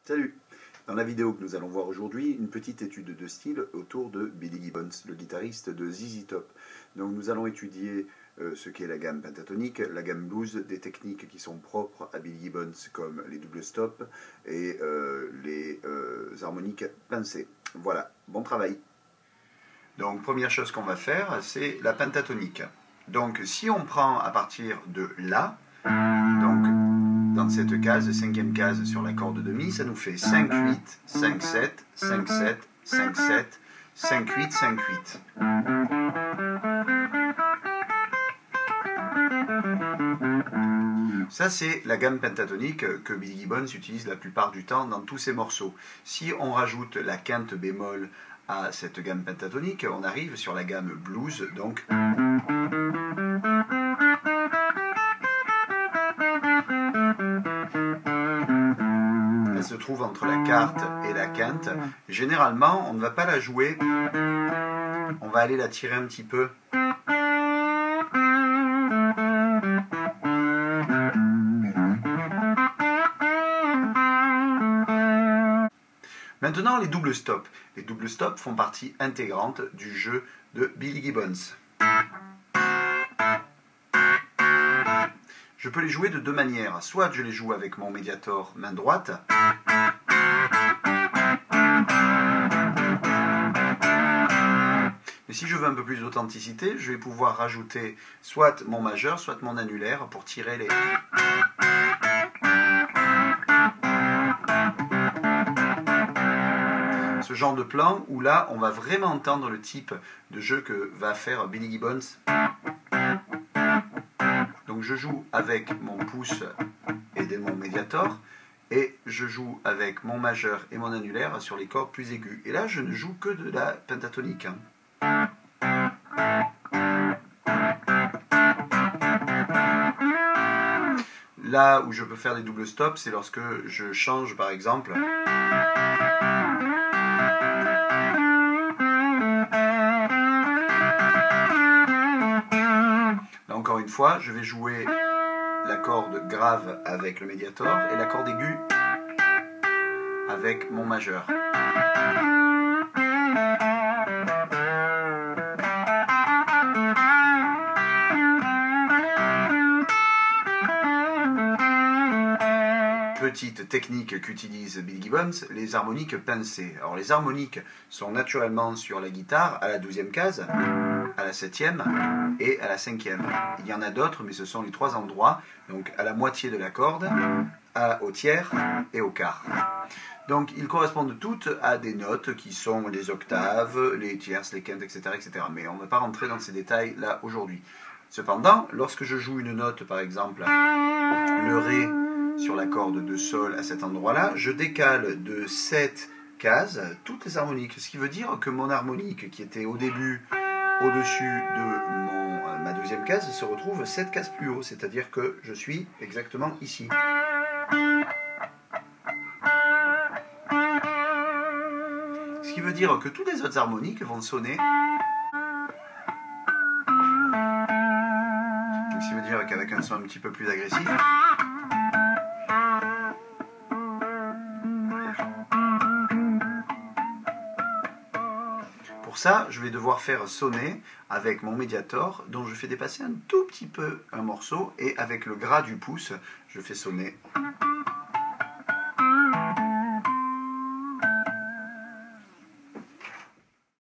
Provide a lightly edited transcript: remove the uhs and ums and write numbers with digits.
Salut! Dans la vidéo que nous allons voir aujourd'hui, une petite étude de style autour de Billy Gibbons, le guitariste de ZZ Top. Donc nous allons étudier ce qu'est la gamme pentatonique, la gamme blues, des techniques qui sont propres à Billy Gibbons comme les double stops et les harmoniques pincées. Voilà, bon travail! Donc première chose qu'on va faire, c'est la pentatonique. Donc si on prend à partir de La, donc dans cette case, cinquième case sur la corde de Mi, ça nous fait 5, 8, 5, 7, 5, 7, 5, 7, 5, 8, 5, 8. Ça, c'est la gamme pentatonique que Billy Gibbons utilise la plupart du temps dans tous ses morceaux. Si on rajoute la quinte bémol à cette gamme pentatonique, on arrive sur la gamme blues, donc elle se trouve entre la quarte et la quinte. Généralement, on ne va pas la jouer, on va aller la tirer un petit peu. Maintenant, les double stops. Les double stops font partie intégrante du jeu de Billy Gibbons. Je peux les jouer de deux manières. Soit je les joue avec mon médiator main droite, mais si je veux un peu plus d'authenticité, je vais pouvoir rajouter soit mon majeur, soit mon annulaire pour tirer les... Ce genre de plan où là, on va vraiment entendre le type de jeu que va faire Billy Gibbons. Donc je joue avec mon pouce et mon médiator, et je joue avec mon majeur et mon annulaire sur les cordes plus aiguës. Et là, je ne joue que de la pentatonique. Là où je peux faire des double stops, c'est lorsque je change par exemple. Là encore une fois, je vais jouer la corde grave avec le médiator et la corde aiguë avec mon majeur. Petite technique qu'utilise Billy Gibbons, les harmoniques pincées. Alors les harmoniques sont naturellement sur la guitare à la 12e case, à la 7e et à la 5e. Il y en a d'autres, mais ce sont les trois endroits, donc à la moitié de la corde, au tiers et au quart. Donc ils correspondent toutes à des notes qui sont les octaves, les tierces, les quintes, etc. etc. Mais on ne va pas rentrer dans ces détails là aujourd'hui. Cependant, lorsque je joue une note, par exemple le Ré sur la corde de Sol à cet endroit-là, je décale de 7 cases toutes les harmoniques. Ce qui veut dire que mon harmonique, qui était au début au-dessus de ma 12e case, se retrouve 7 cases plus haut, c'est-à-dire que je suis exactement ici. Ce qui veut dire que toutes les autres harmoniques vont sonner. Ce qui veut dire qu'avec un son un petit peu plus agressif, pour ça, je vais devoir faire sonner avec mon médiator, dont je fais dépasser un tout petit peu un morceau, et avec le gras du pouce, je fais sonner.